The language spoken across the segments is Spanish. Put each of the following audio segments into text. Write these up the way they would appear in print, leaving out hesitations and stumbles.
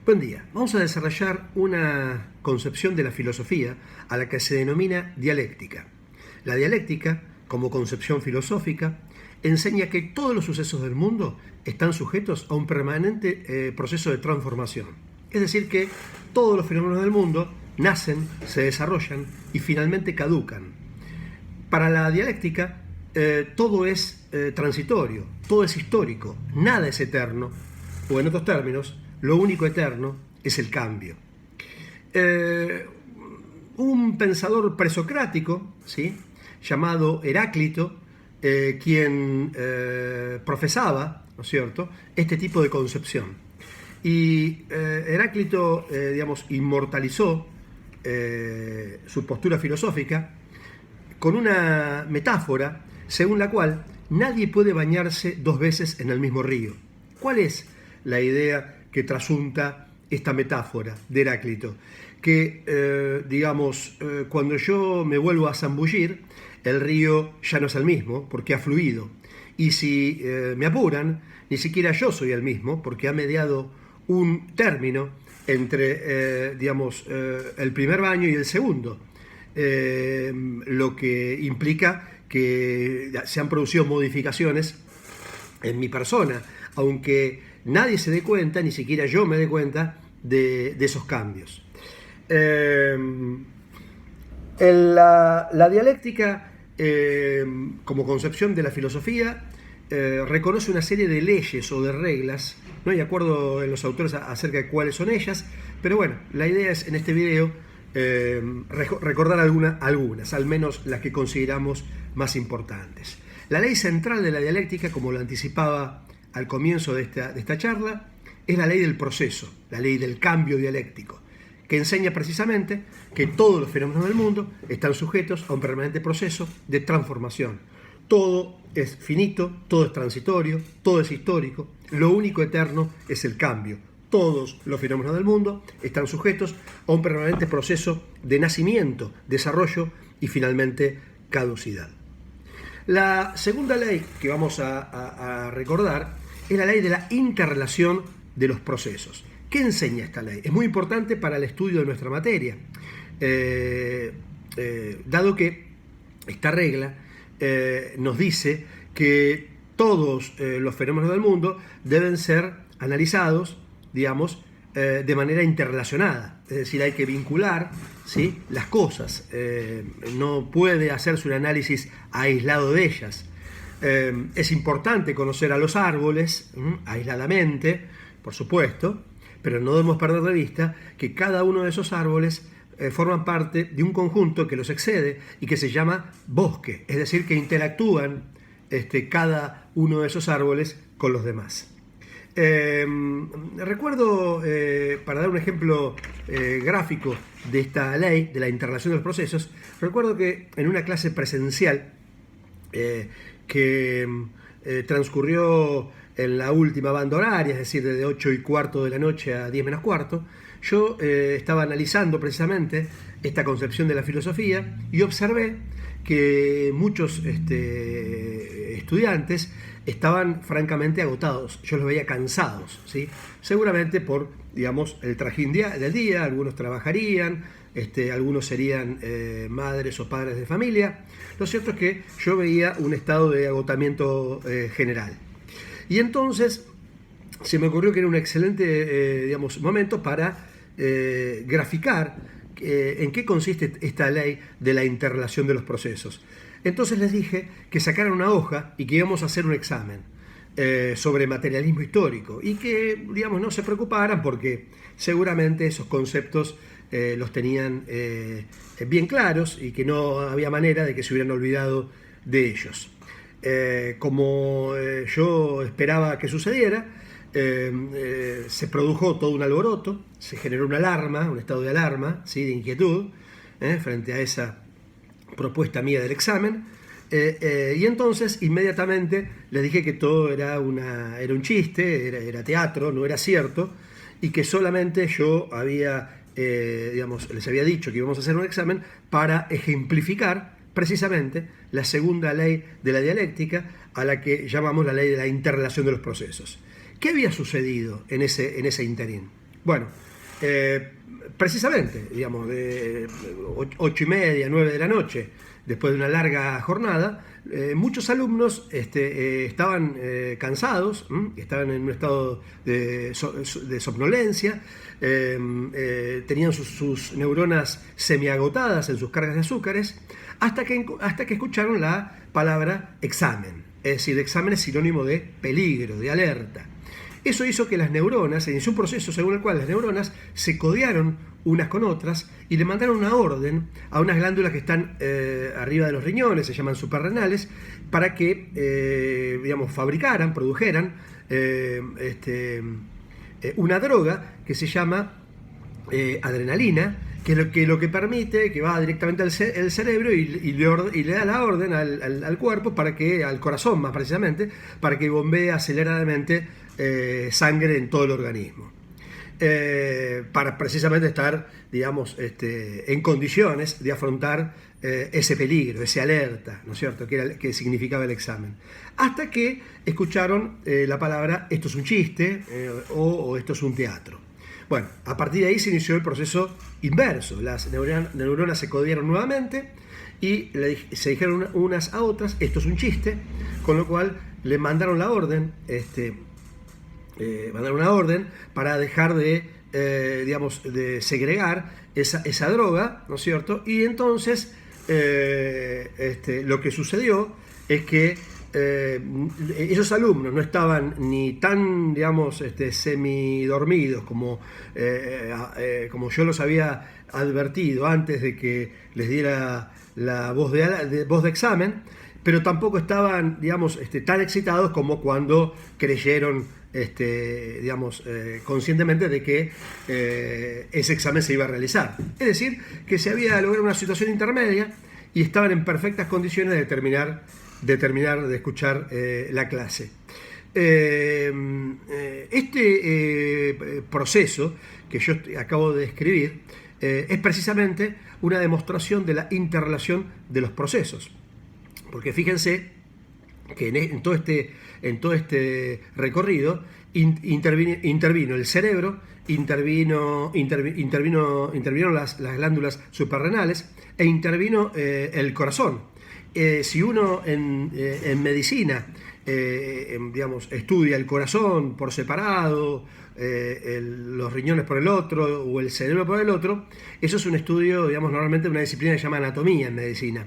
Buen día. Vamos a desarrollar una concepción de la filosofía a la que se denomina dialéctica. La dialéctica, como concepción filosófica, enseña que todos los sucesos del mundo están sujetos a un permanente proceso de transformación. Es decir, que todos los fenómenos del mundo nacen, se desarrollan y finalmente caducan. Para la dialéctica, todo es transitorio, todo es histórico, nada es eterno, o en otros términos, lo único eterno es el cambio. Un pensador presocrático, ¿sí?, llamado Heráclito, quien profesaba, ¿no es cierto?, este tipo de concepción. Y Heráclito, inmortalizó su postura filosófica con una metáfora según la cual nadie puede bañarse dos veces en el mismo río. ¿Cuál es la idea que trasunta esta metáfora de Heráclito? Que, cuando yo me vuelvo a zambullir, el río ya no es el mismo porque ha fluido. Y si me apuran, ni siquiera yo soy el mismo porque ha mediado un término entre, el primer baño y el segundo. Lo que implica que se han producido modificaciones en mi persona, aunque nadie se dé cuenta, ni siquiera yo me dé cuenta de esos cambios. La dialéctica, como concepción de la filosofía, reconoce una serie de leyes o de reglas. No hay acuerdo en los autores acerca de cuáles son ellas, pero bueno, la idea es en este video recordar algunas, al menos las que consideramos más importantes. La ley central de la dialéctica, como lo anticipaba al comienzo de esta charla, es la ley del proceso, la ley del cambio dialéctico, que enseña precisamente que todos los fenómenos del mundo están sujetos a un permanente proceso de transformación. Todo es finito, todo es transitorio, todo es histórico, lo único eterno es el cambio. Todos los fenómenos del mundo están sujetos a un permanente proceso de nacimiento, desarrollo y finalmente caducidad. La segunda ley que vamos a recordar es la ley de la interrelación de los procesos. ¿Qué enseña esta ley? Es muy importante para el estudio de nuestra materia, dado que esta regla nos dice que todos los fenómenos del mundo deben ser analizados, de manera interrelacionada. Es decir, hay que vincular, ¿sí?, las cosas. No puede hacerse un análisis aislado de ellas. Es importante conocer a los árboles aisladamente, por supuesto, pero no debemos perder de vista que cada uno de esos árboles forman parte de un conjunto que los excede y que se llama bosque. Es decir, que interactúan cada uno de esos árboles con los demás. Recuerdo, para dar un ejemplo gráfico de esta ley, de la interrelación de los procesos, recuerdo que en una clase presencial que transcurrió en la última banda horaria, es decir, de 8:15 de la noche a 10 menos cuarto, yo estaba analizando precisamente esta concepción de la filosofía y observé que muchos estudiantes estaban francamente agotados. Yo los veía cansados, ¿sí? Seguramente por, el trajín del día. Algunos trabajarían, algunos serían madres o padres de familia. Lo cierto es que yo veía un estado de agotamiento general. Y entonces se me ocurrió que era un excelente momento para graficar en qué consiste esta ley de la interrelación de los procesos. Entonces les dije que sacaran una hoja y que íbamos a hacer un examen sobre materialismo histórico y que, no se preocuparan porque seguramente esos conceptos los tenían bien claros y que no había manera de que se hubieran olvidado de ellos. Como yo esperaba que sucediera, se produjo todo un alboroto, se generó una alarma, un estado de alarma, ¿sí?, de inquietud, frente a esa propuesta mía del examen, y entonces inmediatamente les dije que todo era un chiste, era teatro, no era cierto, y que solamente yo les había dicho que íbamos a hacer un examen para ejemplificar precisamente la segunda ley de la dialéctica, a la que llamamos la ley de la interrelación de los procesos. ¿Qué había sucedido en ese interín? Bueno, precisamente, digamos, de 8:30, 9 de la noche, después de una larga jornada, muchos alumnos estaban cansados, estaban en un estado de somnolencia, tenían sus neuronas semiagotadas en sus cargas de azúcares, hasta que escucharon la palabra examen. Es decir, examen es sinónimo de peligro, de alerta. Eso hizo que las neuronas, se inició un proceso según el cual las neuronas se codearon unas con otras y le mandaron una orden a unas glándulas que están arriba de los riñones, se llaman suprarrenales, para que, produjeran una droga que se llama adrenalina, que lo que permite, que va directamente al cerebro y le da la orden al cuerpo, al corazón más precisamente, para que bombee aceleradamente sangre en todo el organismo. Para precisamente estar, digamos, en condiciones de afrontar ese peligro, esa alerta, ¿no es cierto?, que significaba el examen. Hasta que escucharon la palabra "esto es un chiste" o "esto es un teatro". Bueno, a partir de ahí se inició el proceso inverso. Las neuronas se codearon nuevamente y se dijeron unas a otras "esto es un chiste", con lo cual le mandaron la orden, una orden para dejar de segregar esa droga, ¿no es cierto? Y entonces lo que sucedió es que esos alumnos no estaban ni tan, semidormidos como yo los había advertido antes de que les diera la voz de examen, pero tampoco estaban, tan excitados como cuando creyeron, conscientemente de que ese examen se iba a realizar. Es decir, que se había logrado una situación intermedia y estaban en perfectas condiciones de terminar de escuchar la clase. Proceso que yo acabo de describir es precisamente una demostración de la interrelación de los procesos. Porque fíjense que en todo este recorrido intervino el cerebro, intervinieron las glándulas suprarrenales e intervino el corazón. Si uno en medicina estudia el corazón por separado, los riñones por el otro o el cerebro por el otro, eso es un estudio, normalmente una disciplina que se llama anatomía en medicina.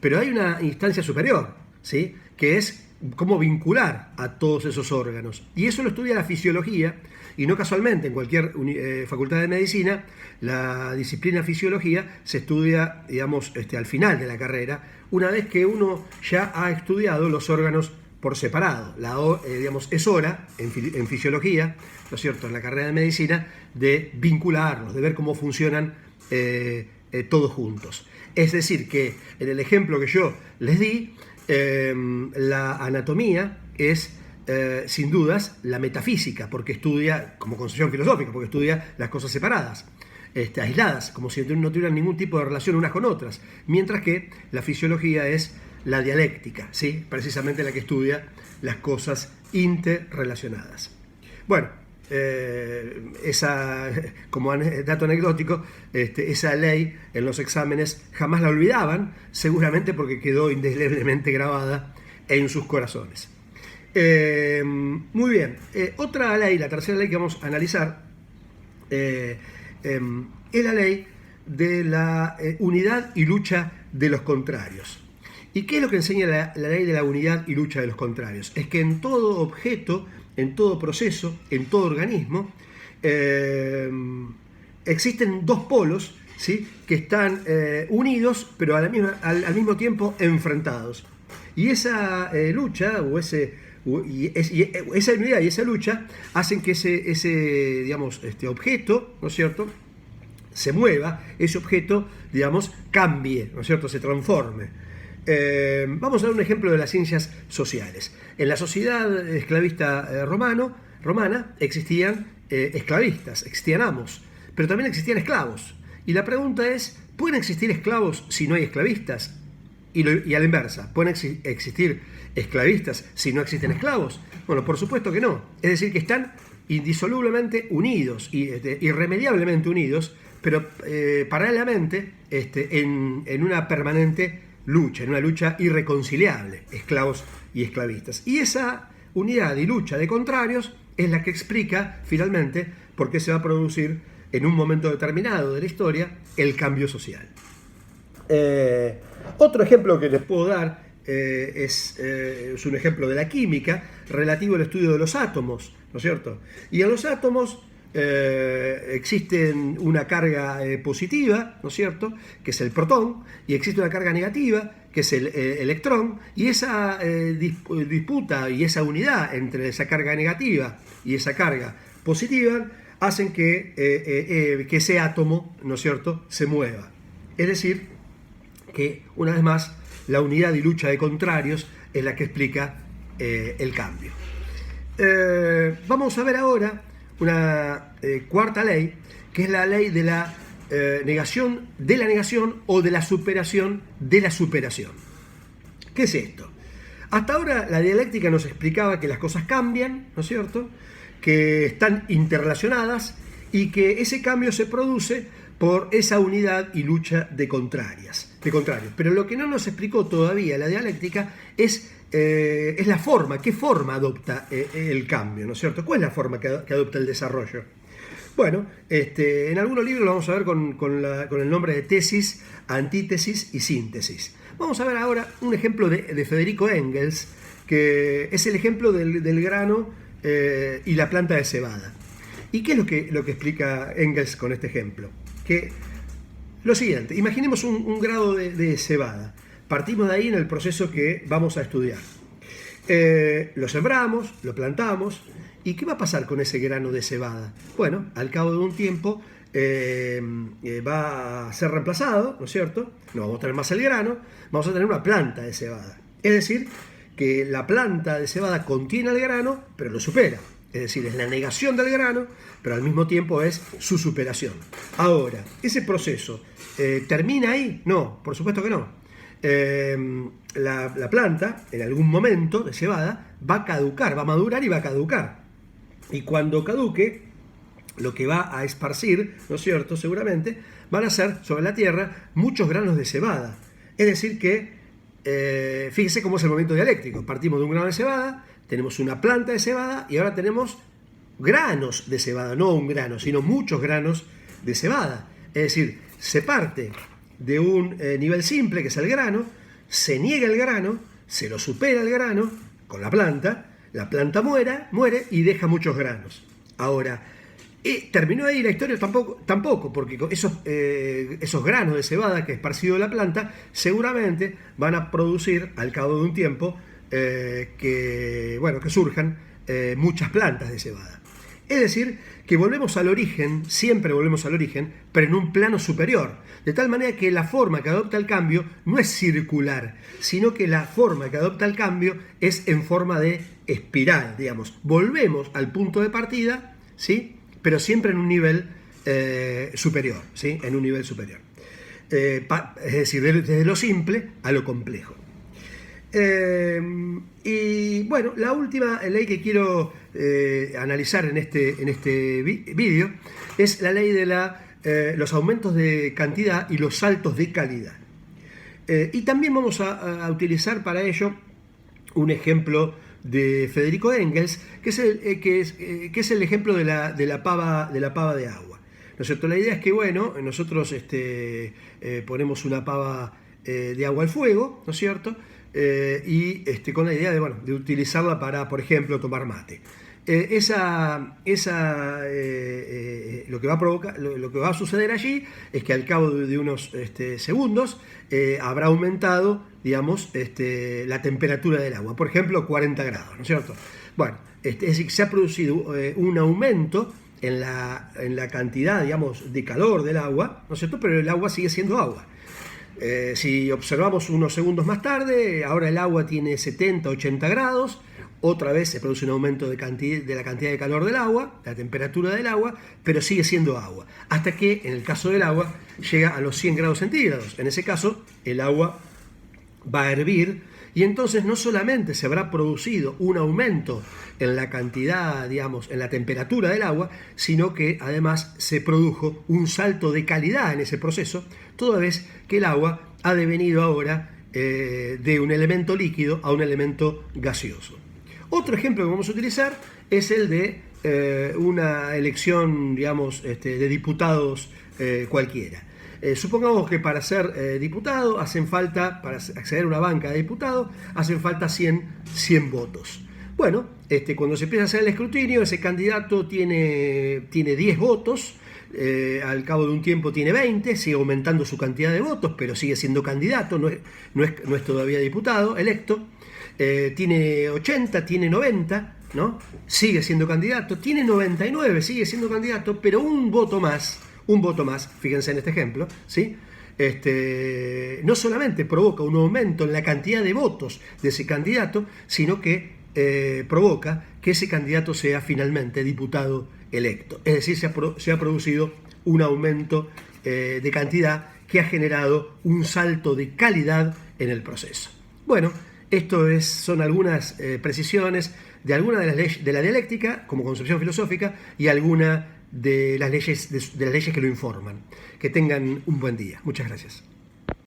Pero hay una instancia superior, ¿sí?, que es cómo vincular a todos esos órganos. Y eso lo estudia la fisiología, y no casualmente en cualquier facultad de medicina, la disciplina fisiología se estudia, al final de la carrera, una vez que uno ya ha estudiado los órganos por separado. Es hora, en fisiología, ¿no es cierto?, en la carrera de medicina, de vincularlos, de ver cómo funcionan todos juntos. Es decir, que en el ejemplo que yo les di, la anatomía es, sin dudas, la metafísica, porque estudia, como concepción filosófica, porque estudia las cosas separadas, aisladas, como si no tuvieran ningún tipo de relación unas con otras, mientras que la fisiología es la dialéctica, ¿sí?, precisamente la que estudia las cosas interrelacionadas. Bueno, como dato anecdótico, esa ley en los exámenes jamás la olvidaban, seguramente porque quedó indeleblemente grabada en sus corazones. Muy bien, otra ley, la tercera ley que vamos a analizar, es la ley de la unidad y lucha de los contrarios. ¿Y qué es lo que enseña la ley de la unidad y lucha de los contrarios? Es que en todo objeto, en todo proceso, en todo organismo, existen dos polos, ¿sí?, que están unidos, pero al mismo tiempo enfrentados. Y esa lucha, esa unidad y esa lucha, hacen que ese objeto, ¿no es cierto?, se mueva, ese objeto, cambie, ¿no es cierto?, se transforme. Vamos a dar un ejemplo de las ciencias sociales. En la sociedad esclavista romana existían esclavistas, existían amos, pero también existían esclavos. Y la pregunta es, ¿pueden existir esclavos si no hay esclavistas? Y a la inversa, ¿pueden existir esclavistas si no existen esclavos? Bueno, por supuesto que no. Es decir, que están indisolublemente unidos, irremediablemente unidos, pero paralelamente en una permanente lucha, en una lucha irreconciliable, esclavos y esclavistas. Y esa unidad y lucha de contrarios es la que explica finalmente por qué se va a producir en un momento determinado de la historia el cambio social. Otro ejemplo que les puedo dar es un ejemplo de la química relativo al estudio de los átomos, ¿no es cierto? Y en los átomos existen una carga positiva, ¿no es cierto?, que es el protón, y existe una carga negativa, que es el electrón, y esa disputa y esa unidad entre esa carga negativa y esa carga positiva hacen que ese átomo, ¿no es cierto?, se mueva. Es decir, que una vez más la unidad y lucha de contrarios es la que explica el cambio. Vamos a ver ahora una cuarta ley, que es la ley de la negación o de la superación de la superación. ¿Qué es esto? Hasta ahora la dialéctica nos explicaba que las cosas cambian, ¿no es cierto?, que están interrelacionadas y que ese cambio se produce por esa unidad y lucha de contrarios. Pero lo que no nos explicó todavía la dialéctica es la forma, qué forma adopta el cambio, ¿no es cierto? ¿Cuál es la forma que adopta el desarrollo? Bueno, en algunos libros lo vamos a ver con el nombre de tesis, antítesis y síntesis. Vamos a ver ahora un ejemplo de Federico Engels, que es el ejemplo del grano y la planta de cebada. ¿Y qué es lo que explica Engels con este ejemplo? Que lo siguiente, imaginemos un grado de cebada. Partimos de ahí en el proceso que vamos a estudiar. Lo sembramos, lo plantamos, ¿y qué va a pasar con ese grano de cebada? Bueno, al cabo de un tiempo va a ser reemplazado, ¿no es cierto? No vamos a tener más el grano, vamos a tener una planta de cebada. Es decir, que la planta de cebada contiene el grano, pero lo supera. Es decir, es la negación del grano, pero al mismo tiempo es su superación. Ahora, ¿ese proceso termina ahí? No, por supuesto que no. La planta, en algún momento de cebada, va a caducar, va a madurar y va a caducar. Y cuando caduque, lo que va a esparcir, ¿no es cierto?, seguramente, van a ser sobre la tierra muchos granos de cebada. Es decir que, fíjese cómo es el momento dialéctico. Partimos de un grano de cebada, tenemos una planta de cebada y ahora tenemos granos de cebada, no un grano, sino muchos granos de cebada. Es decir, se parte de un nivel simple, que es el grano, se niega el grano, se lo supera el grano con la planta muere y deja muchos granos. Ahora, terminó ahí la historia tampoco, porque esos granos de cebada que ha esparcido la planta seguramente van a producir al cabo de un tiempo que surjan muchas plantas de cebada. Es decir, que volvemos al origen, siempre volvemos al origen, pero en un plano superior. De tal manera que la forma que adopta el cambio no es circular, sino que la forma que adopta el cambio es en forma de espiral, digamos. Volvemos al punto de partida, ¿sí?, pero siempre en un nivel superior, ¿sí?, en un nivel superior. Es decir, desde lo simple a lo complejo. Y bueno, la última ley que quiero analizar en este vídeo es la ley de los aumentos de cantidad y los saltos de calidad. Y también vamos a utilizar para ello un ejemplo de Federico Engels, que es el ejemplo de la pava de agua. ¿No es cierto? La idea es que, bueno, nosotros ponemos una pava de agua al fuego, ¿no es cierto?, y con la idea de utilizarla para, por ejemplo, tomar mate. Lo que va a suceder allí es que al cabo de unos segundos habrá aumentado, digamos, la temperatura del agua, por ejemplo, 40 grados, ¿no es cierto? Bueno, es decir, se ha producido un aumento en la cantidad, digamos, de calor del agua, ¿no es cierto? Pero el agua sigue siendo agua. Si observamos unos segundos más tarde, ahora el agua tiene 70, 80 grados, otra vez se produce un aumento de la cantidad de calor del agua, la temperatura del agua, pero sigue siendo agua, hasta que en el caso del agua llega a los 100 grados centígrados. En ese caso, el agua va a hervir Y entonces no solamente se habrá producido un aumento en la cantidad, digamos, en la temperatura del agua, sino que además se produjo un salto de calidad en ese proceso, toda vez que el agua ha devenido ahora de un elemento líquido a un elemento gaseoso. Otro ejemplo que vamos a utilizar es el de una elección, digamos, de diputados cualquiera. Supongamos que para ser diputado hacen falta, para acceder a una banca de diputados, hacen falta 100 votos. Bueno, cuando se empieza a hacer el escrutinio, ese candidato tiene 10 votos, al cabo de un tiempo tiene 20, sigue aumentando su cantidad de votos, pero sigue siendo candidato, no es todavía diputado electo. Tiene 80, tiene 90, ¿no? Sigue siendo candidato, tiene 99, sigue siendo candidato, pero un voto más, fíjense en este ejemplo, ¿sí? No solamente provoca un aumento en la cantidad de votos de ese candidato, sino que provoca que ese candidato sea finalmente diputado electo. Es decir, se ha producido un aumento de cantidad que ha generado un salto de calidad en el proceso. Bueno, son algunas precisiones de alguna de las leyes de la dialéctica como concepción filosófica y alguna de las leyes que lo informan. Que tengan un buen día. Muchas gracias.